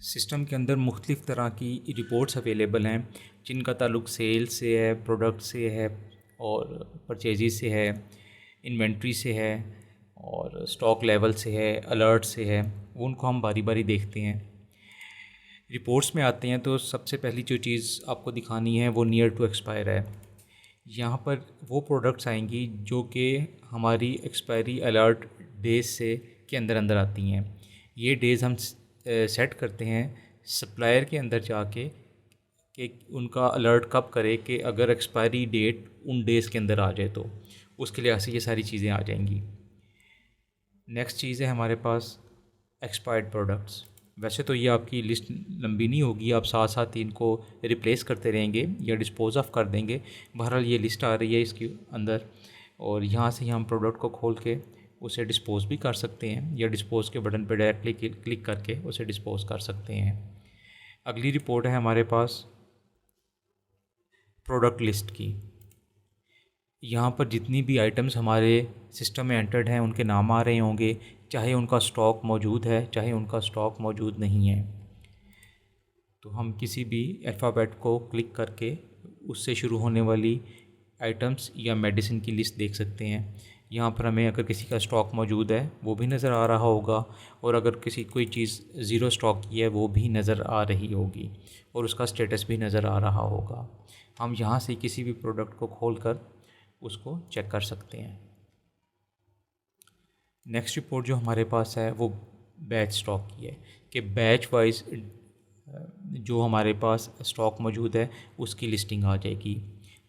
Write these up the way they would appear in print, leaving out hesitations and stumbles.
System के अंदर मुख्तलिफ़ तरह की रिपोर्ट्स अवेलेबल हैं जिनका ताल्लुक़ सेल से है, प्रोडक्ट से है और परचेज़ से है, इन्वेंट्री से है और स्टॉक लेवल से है, अलर्ट से है। उनको हम बारी बारी देखते हैं। रिपोर्ट्स में आते हैं तो सबसे पहली जो चीज़ आपको दिखानी है वो नियर टू एक्सपायर है। यहाँ पर वो प्रोडक्ट्स आएंगी जो कि हमारी एक्सपायरी अलर्ट डेज से के अंदर अंदर आती हैं। ये डेज़ हम सेट करते हैं सप्लायर के अंदर जाके कि उनका अलर्ट कब करे कि अगर एक्सपायरी डेट उन डेज़ के अंदर आ जाए तो उसके लिहाज से ये सारी चीज़ें आ जाएंगी। नेक्स्ट चीज़ है हमारे पास एक्सपायर्ड प्रोडक्ट्स। वैसे तो ये आपकी लिस्ट लंबी नहीं होगी, आप साथ साथ इनको रिप्लेस करते रहेंगे या डिस्पोज़ ऑफ कर देंगे। बहरहाल ये लिस्ट आ रही है इसके अंदर और यहाँ से हम प्रोडक्ट को खोल के उसे डिस्पोज़ भी कर सकते हैं या डिस्पोज़ के बटन पर डायरेक्टली क्लिक करके उसे डिस्पोज़ कर सकते हैं। अगली रिपोर्ट है हमारे पास प्रोडक्ट लिस्ट की। यहाँ पर जितनी भी आइटम्स हमारे सिस्टम में एंटर्ड हैं उनके नाम आ रहे होंगे, चाहे उनका स्टॉक मौजूद है चाहे उनका स्टॉक मौजूद नहीं है। तो हम किसी भी अल्फ़ाबेट को क्लिक करके उससे शुरू होने वाली आइटम्स या मेडिसिन की लिस्ट देख सकते हैं। यहाँ पर हमें अगर किसी का स्टॉक मौजूद है वो भी नज़र आ रहा होगा और अगर किसी कोई चीज़ ज़ीरो स्टॉक की है वो भी नज़र आ रही होगी और उसका स्टेटस भी नज़र आ रहा होगा। हम यहाँ से किसी भी प्रोडक्ट को खोलकर उसको चेक कर सकते हैं। नेक्स्ट रिपोर्ट जो हमारे पास है वो बैच स्टॉक की है कि बैच वाइज जो हमारे पास स्टॉक मौजूद है उसकी लिस्टिंग आ जाएगी।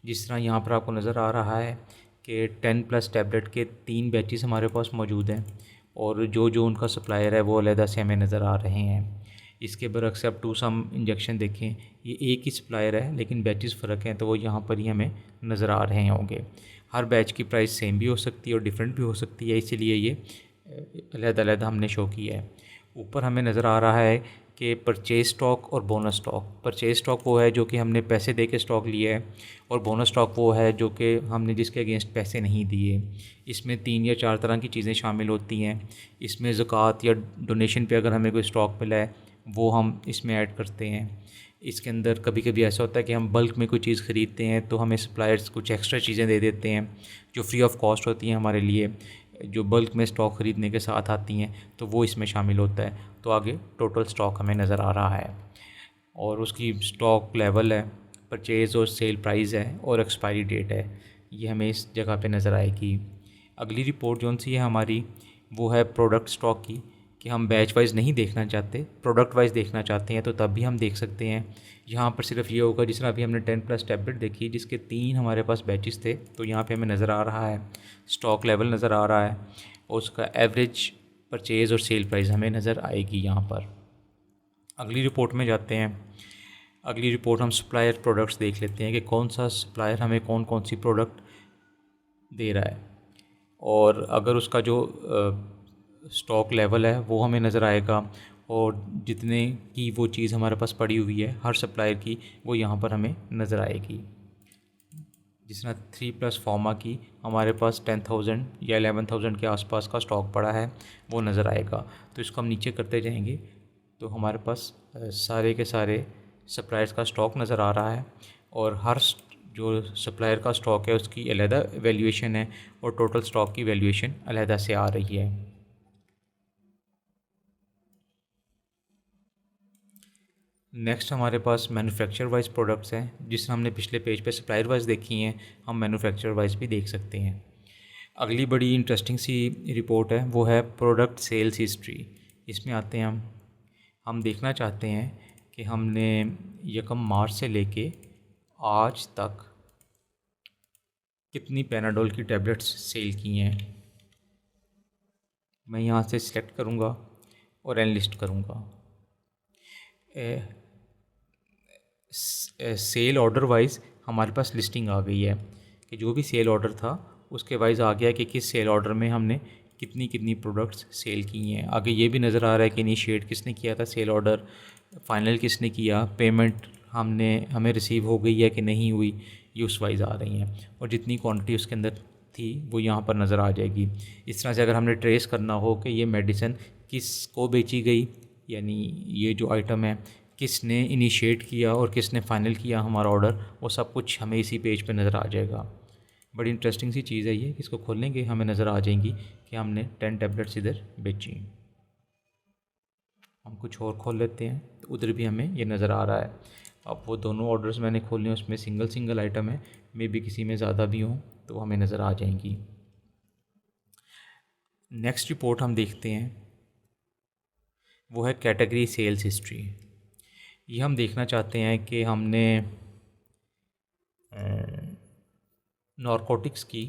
जिस तरह यहाँ पर आपको नज़र आ रहा है कि 10+ टैबलेट के 3 बैचेस हमारे पास मौजूद हैं और जो जो उनका सप्लायर है वो अलहदा से हमें नज़र आ रहे हैं। इसके बरक्स अब 2 सम इंजेक्शन देखें, ये एक ही सप्लायर है लेकिन बैचेस फ़र्क हैं तो वो यहाँ पर ही हमें नज़र आ रहे होंगे। हर बैच की प्राइस सेम भी हो सकती है और डिफरेंट भी हो सकती है, इसीलिए ये अलग-अलग हमने शो किया है। ऊपर हमें नज़र आ रहा है कि परचेज स्टॉक और बोनस स्टॉक। परचेज स्टॉक वो है जो कि हमने पैसे दे के स्टॉक लिया है और बोनस स्टॉक वो है जो कि हमने जिसके अगेंस्ट पैसे नहीं दिए। इसमें 3 या 4 तरह की चीज़ें शामिल होती हैं। इसमें ज़कात या डोनेशन पे अगर हमें कोई स्टॉक मिला है वो हम इसमें ऐड करते हैं। इसके अंदर कभी कभी ऐसा होता है कि हम बल्क में कोई चीज़ ख़रीदते हैं तो हमें सप्लायर्स कुछ एक्स्ट्रा चीज़ें दे देते हैं जो फ्री ऑफ कॉस्ट होती हैं हमारे लिए, जो बल्क में स्टॉक ख़रीदने के साथ आती हैं, तो वो इसमें शामिल होता है। तो आगे टोटल स्टॉक हमें नज़र आ रहा है और उसकी स्टॉक लेवल है, परचेज़ और सेल प्राइस है और एक्सपायरी डेट है, ये हमें इस जगह पे नज़र आएगी। अगली रिपोर्ट जौन सी है हमारी वो है प्रोडक्ट स्टॉक की कि हम बैच वाइज नहीं देखना चाहते, प्रोडक्ट वाइज देखना चाहते हैं तो तब भी हम देख सकते हैं। यहाँ पर सिर्फ ये होगा जिस तरह अभी हमने 10+ टैबलेट देखी जिसके 3 हमारे पास बैचेस थे, तो यहाँ पे हमें नज़र आ रहा है स्टॉक लेवल नज़र आ रहा है और उसका एवरेज परचेज़ और सेल प्राइस हमें नज़र आएगी यहाँ पर। अगली रिपोर्ट में जाते हैं। अगली रिपोर्ट हम सप्लायर प्रोडक्ट्स देख लेते हैं कि कौन सा सप्लायर हमें कौन कौन सी प्रोडक्ट दे रहा है और अगर उसका जो स्टॉक लेवल है वो हमें नज़र आएगा और जितने की वो चीज़ हमारे पास पड़ी हुई है हर सप्लायर की वो यहाँ पर हमें नज़र आएगी। जिस तरह 3+ फार्मा की हमारे पास 10,000 या 11,000 के आसपास का स्टॉक पड़ा है वो नज़र आएगा। तो इसको हम नीचे करते जाएंगे तो हमारे पास सारे के सारे सप्लायर्स का स्टॉक नज़र आ रहा है और हर जो सप्लायर का स्टॉक है उसकी अलहदा वैल्यूएशन है और टोटल स्टॉक की वैल्यूएशन अलहदा से आ रही है। नेक्स्ट हमारे पास मैन्युफैक्चर वाइज प्रोडक्ट्स हैं। जिस हमने पिछले पेज पे सप्लायर वाइज देखी हैं हम मैन्युफैक्चर वाइज भी देख सकते हैं। अगली बड़ी इंटरेस्टिंग सी रिपोर्ट है वो है प्रोडक्ट सेल्स हिस्ट्री। इसमें आते हैं हम देखना चाहते हैं कि हमने 1 मार्च से लेके आज तक कितनी पैनाडोल की टैबलेट्स सेल की हैं। मैं यहाँ से सिलेक्ट करूँगा और एनलिस्ट करूँगा। सेल ऑर्डर वाइज हमारे पास लिस्टिंग आ गई है कि जो भी सेल ऑर्डर था उसके वाइज आ गया कि किस सेल ऑर्डर में हमने कितनी कितनी प्रोडक्ट्स सेल की हैं। आगे ये भी नज़र आ रहा है कि इनिशिएट किसने किया था सेल ऑर्डर, फाइनल किसने किया, पेमेंट हमें रिसीव हो गई है कि नहीं हुई, ये उस वाइज आ रही हैं और जितनी क्वांटिटी उसके अंदर थी वो यहाँ पर नज़र आ जाएगी। इस तरह से अगर हमने ट्रेस करना हो कि ये मेडिसिन किस को बेची गई, यानी ये जो आइटम है किसने इनिशिएट किया और किसने फ़ाइनल किया हमारा ऑर्डर, वो सब कुछ हमें इसी पेज पे नज़र आ जाएगा। बड़ी इंटरेस्टिंग सी चीज़ है ये, इसको खोलेंगे हमें नज़र आ जाएंगी कि हमने 10 टैबलेट्स इधर बेची। हम कुछ और खोल लेते हैं तो उधर भी हमें ये नज़र आ रहा है। अब वो दोनों ऑर्डर्स मैंने खोले हैं, उसमें सिंगल सिंगल आइटम है, मे भी किसी में ज़्यादा भी हों तो हमें नज़र आ जाएंगी। नेक्स्ट रिपोर्ट हम देखते हैं, वो है कैटेगरी सेल्स हिस्ट्री। ये हम देखना चाहते हैं कि हमने नारकोटिक्स की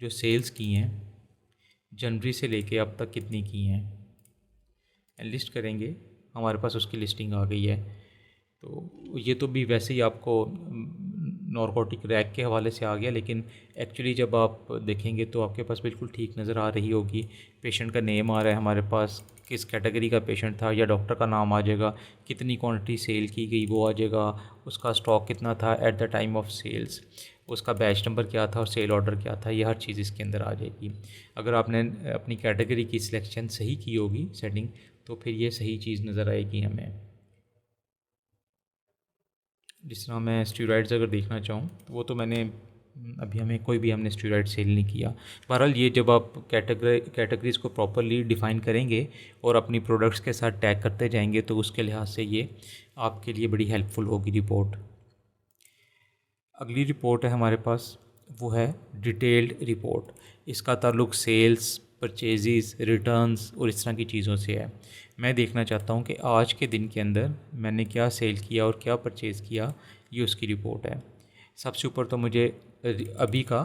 जो सेल्स की हैं जनवरी से लेके अब तक कितनी की हैं, लिस्ट करेंगे। हमारे पास उसकी लिस्टिंग आ गई है। तो ये तो भी वैसे ही आपको नारकोटिक रैक के हवाले से आ गया, लेकिन एक्चुअली जब आप देखेंगे तो आपके पास बिल्कुल ठीक नज़र आ रही होगी। पेशेंट का नेम आ रहा है हमारे पास, किस कैटेगरी का पेशेंट था, या डॉक्टर का नाम आ जाएगा, कितनी क्वांटिटी सेल की गई वो आ जाएगा, उसका स्टॉक कितना था at the time of sales, उसका बैच नंबर क्या था और सेल ऑर्डर क्या था, ये हर चीज़ इसके अंदर आ जाएगी। अगर आपने अपनी कैटेगरी की सिलेक्शन सही की होगी सेटिंग, तो फिर ये सही चीज़ नज़र आएगी हमें। जिस तरह मैं स्टेरॉइड्स अगर देखना चाहूँ तो वो तो मैंने अभी हमें कोई भी हमने स्टेरॉइड सेल नहीं किया। बहरहाल ये जब आप कैटेगरीज़ को प्रॉपरली डिफ़ाइन करेंगे और अपनी प्रोडक्ट्स के साथ टैग करते जाएंगे तो उसके लिहाज से ये आपके लिए बड़ी हेल्पफुल होगी रिपोर्ट। अगली रिपोर्ट है हमारे पास, वो है डिटेल्ड रिपोर्ट। इसका ताल्लुक सेल्स, परचेज़, रिटर्न्स और इस तरह की चीज़ों से है। मैं देखना चाहता हूँ कि आज के दिन के अंदर मैंने क्या सेल किया और क्या परचेज़ किया, ये उसकी रिपोर्ट है। सबसे ऊपर तो मुझे अभी का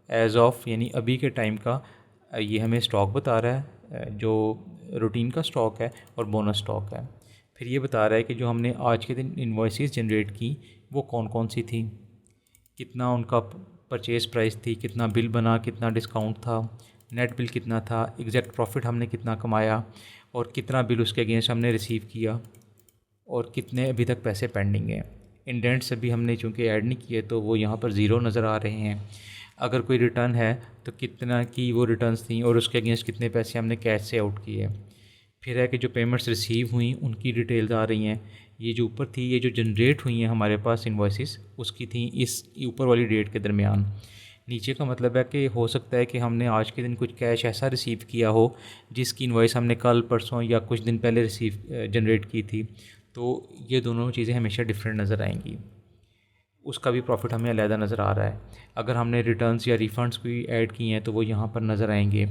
एज़ ऑफ यानी अभी के टाइम का ये हमें स्टॉक बता रहा है, जो रूटीन का स्टॉक है और बोनस स्टॉक है। फिर ये बता रहा है कि जो हमने आज के दिन इन्वॉइसेस जनरेट की वो कौन कौन सी थी, कितना उनका परचेज़ प्राइस थी, कितना बिल बना, कितना डिस्काउंट था, नेट बिल कितना था, एग्जैक्ट प्रॉफिट हमने कितना कमाया और कितना बिल उसके अगेंस्ट हमने रिसीव किया और कितने अभी तक पैसे पेंडिंग हैं। इंडेंट्स अभी हमने चूँकि ऐड नहीं किए तो वो यहाँ पर ज़ीरो नज़र आ रहे हैं। अगर कोई रिटर्न है तो कितना की वो रिटर्न्स थी और उसके अगेंस्ट कितने पैसे हमने कैश से आउट किए। फिर है कि जो पेमेंट्स रिसीव हुई उनकी डिटेल्स आ रही हैं। ये जो ऊपर थी, ये जो जनरेट हुई हैं हमारे पास इन्वॉइसेस, उसकी थी इस ऊपर वाली डेट के दरमियान। नीचे का मतलब है कि हो सकता है कि हमने आज के दिन कुछ कैश ऐसा रिसीव किया हो जिसकी इन्वॉइस हमने कल परसों या कुछ दिन पहले रिसीव जनरेट की थी। तो ये दोनों चीज़ें हमेशा डिफरेंट नज़र आएंगी। उसका भी प्रॉफिट हमें अलहदा नज़र आ रहा है। अगर हमने रिटर्न्स या रिफ़ंड्स कोई ऐड किए हैं तो वो यहाँ पर नज़र आएंगे।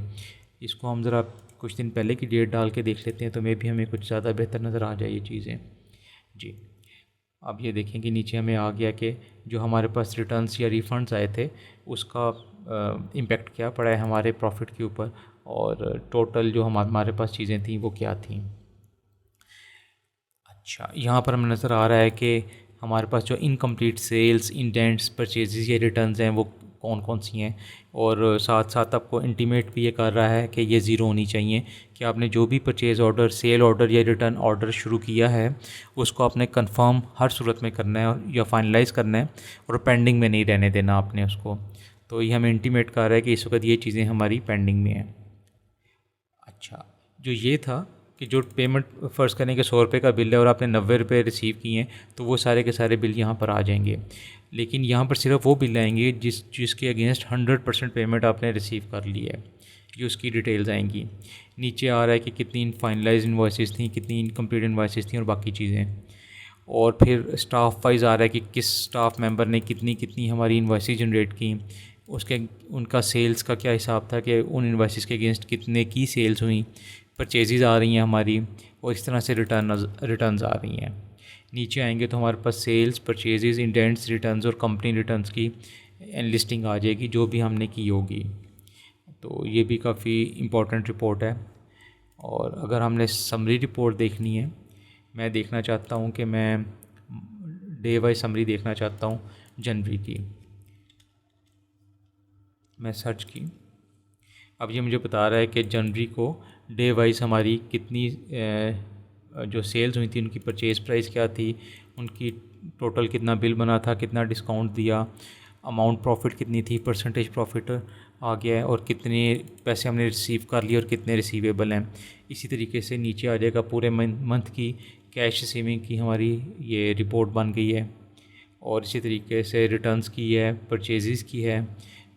इसको हम ज़रा कुछ दिन पहले की डेट डाल के देख लेते हैं तो मे भी हमें कुछ ज़्यादा बेहतर नज़र आ जाए ये चीज़ें जी। अब ये देखें कि नीचे हमें आ गया कि जो हमारे पास रिटर्न्स या रिफ़ंड्स आए थे उसका इम्पेक्ट क्या पड़ा है हमारे प्रॉफिट के ऊपर, और टोटल जो हमारे पास चीज़ें थी वो क्या थी। अच्छा, यहाँ पर हमें नज़र आ रहा है कि हमारे पास जो इनकम्प्लीट सेल्स, इंडेंट्स, परचेजेस या रिटर्न्स हैं वो कौन कौन सी हैं, और साथ साथ आपको इंटीमेट भी ये कर रहा है कि ये ज़ीरो होनी चाहिए कि आपने जो भी परचेज़ ऑर्डर, सेल ऑर्डर या रिटर्न ऑर्डर शुरू किया है उसको आपने कंफर्म हर सूरत में करना है या फाइनलाइज़ करना है और पेंडिंग में नहीं रहने देना आपने उसको। तो ये हमें इंटीमेट कर रहा है कि इस वक्त ये चीज़ें हमारी पेंडिंग में हैं। अच्छा, जो ये था कि जो पेमेंट फ़र्ज़ करें कि 100 रुपये का बिल है और आपने 90 रुपये रिसीव किए हैं तो वो सारे के सारे बिल यहाँ पर आ जाएंगे। लेकिन यहाँ पर सिर्फ वो बिल आएंगे जिसके अगेंस्ट 100% पेमेंट आपने रिसीव कर ली है, ये उसकी डिटेल्स आएंगी। नीचे आ रहा है कि कितनी फाइनलाइज इन्वॉइसेस थी, कितनी इनकम्प्लीट इन्वॉइसेस थी और बाकी चीज़ें। और फिर स्टाफ वाइज आ रहा है कि किस स्टाफ मेंबर ने कितनी कितनी हमारी इन्वॉइसेस जनरेट की, उसके उनका सेल्स का क्या हिसाब था कि उन इन्वॉइसेस के अगेंस्ट कितने की सेल्स हुई, परचेज़ आ रही हैं हमारी, और इस तरह से रिटर्न्स आ रही हैं। नीचे आएंगे तो हमारे पास सेल्स, परचेज़, इंडेंट्स, रिटर्न्स और कंपनी रिटर्न्स की लिस्टिंग आ जाएगी जो भी हमने की होगी। तो ये भी काफ़ी इम्पोर्टेंट रिपोर्ट है। और अगर हमने समरी रिपोर्ट देखनी है, मैं देखना चाहता हूँ कि मैं डे वाइज समरी देखना चाहता हूँ जनवरी की। मैं सर्च की, अब ये मुझे बता रहा है कि जनवरी को डे वाइज हमारी कितनी जो सेल्स हुई थी उनकी परचेज़ प्राइस क्या थी, उनकी टोटल कितना बिल बना था, कितना डिस्काउंट दिया, अमाउंट प्रॉफिट कितनी थी, परसेंटेज प्रॉफिट आ गया है, और कितने पैसे हमने रिसीव कर लिए और कितने रिसीवेबल हैं। इसी तरीके से नीचे आ जाएगा पूरे मंथ की कैश रिसीविंग की हमारी ये रिपोर्ट बन गई है। और इसी तरीके से रिटर्न्स की है, परचेज़ की है,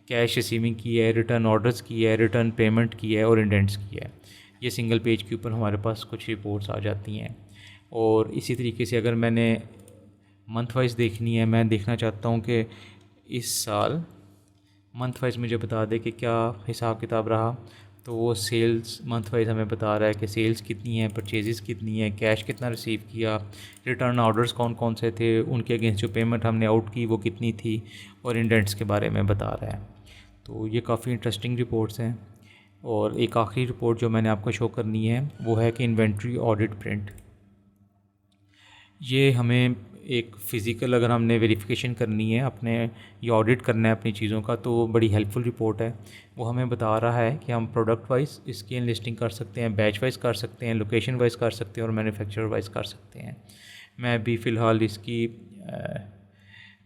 कैश रिसीविंग की है, रिटर्न ऑर्डर्स की है, रिटर्न पेमेंट की है और इंडेंट्स की है। ये सिंगल पेज के ऊपर हमारे पास कुछ रिपोर्ट्स आ जाती हैं। और इसी तरीके से अगर मैंने मंथ वाइज देखनी है, मैं देखना चाहता हूँ कि इस साल मंथ वाइज मुझे बता दे कि क्या हिसाब किताब रहा, तो वो सेल्स मंथ वाइज हमें बता रहा है कि सेल्स कितनी है, परचेज़ कितनी है, कैश कितना रिसीव किया, रिटर्न ऑर्डर्स कौन कौन से थे, उनके अगेंस्ट जो पेमेंट हमने आउट की वो कितनी थी, और इंडेंट्स के बारे में बता रहा है। तो ये काफ़ी इंटरेस्टिंग रिपोर्ट्स हैं। और एक आखिरी रिपोर्ट जो मैंने आपको शो करनी है वो है कि इन्वेंट्री ऑडिट प्रिंट। ये हमें एक फ़िज़िकल अगर हमने वेरिफिकेशन करनी है अपने या ऑडिट करना है अपनी चीज़ों का, तो बड़ी हेल्पफुल रिपोर्ट है। वो हमें बता रहा है कि हम प्रोडक्ट वाइज इसकी लिस्टिंग कर सकते हैं, बैच वाइज कर सकते हैं, लोकेशन वाइज कर सकते हैं और मैन्युफैक्चरर वाइज कर सकते हैं। मैं भी फ़िलहाल इसकी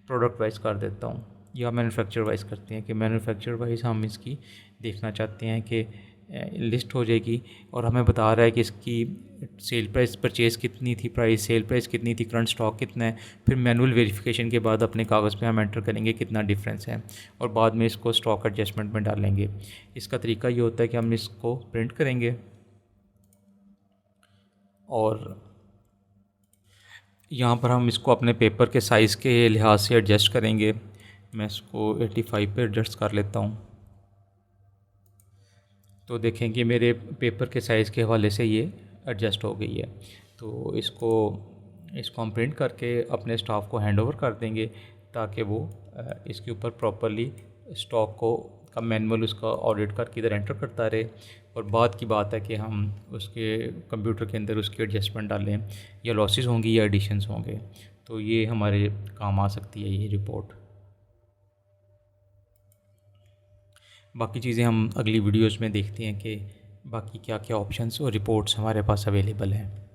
प्रोडक्ट वाइज कर देता हूँ, या मैन्युफैक्चरर वाइज करते हैं कि मैन्युफैक्चरर वाइज हम इसकी देखना चाहते हैं कि लिस्ट हो जाएगी और हमें बता रहा है कि इसकी सेल प्राइस परचेज़ कितनी थी, प्राइस सेल प्राइस कितनी थी, करंट स्टॉक कितना है। फिर मैनुअल वेरिफिकेशन के बाद अपने कागज़ पे हम एंटर करेंगे कितना डिफरेंस है और बाद में इसको स्टॉक एडजस्टमेंट में डालेंगे। इसका तरीका ये होता है कि हम इसको प्रिंट करेंगे और यहाँ पर हम इसको अपने पेपर के साइज़ के लिहाज से एडजस्ट करेंगे। मैं इसको 85 पे एडजस्ट कर लेता हूँ। तो देखें कि मेरे पेपर के साइज़ के हवाले से ये एडजस्ट हो गई है। तो इसको हम प्रिंट करके अपने स्टाफ को हैंड ओवर कर देंगे ताकि वो इसके ऊपर प्रॉपर्ली स्टॉक को का मैनुअल उसका ऑडिट करके इधर एंटर करता रहे। और बाद की बात है कि हम उसके कंप्यूटर के अंदर उसकी एडजस्टमेंट डालें, या लॉसेस होंगी या एडिशंस होंगे, तो ये हमारे काम आ सकती है ये रिपोर्ट। बाकी चीज़ें हम अगली वीडियोज़ में देखते हैं कि बाकी क्या क्या ऑप्शंस और रिपोर्ट्स हमारे पास अवेलेबल हैं।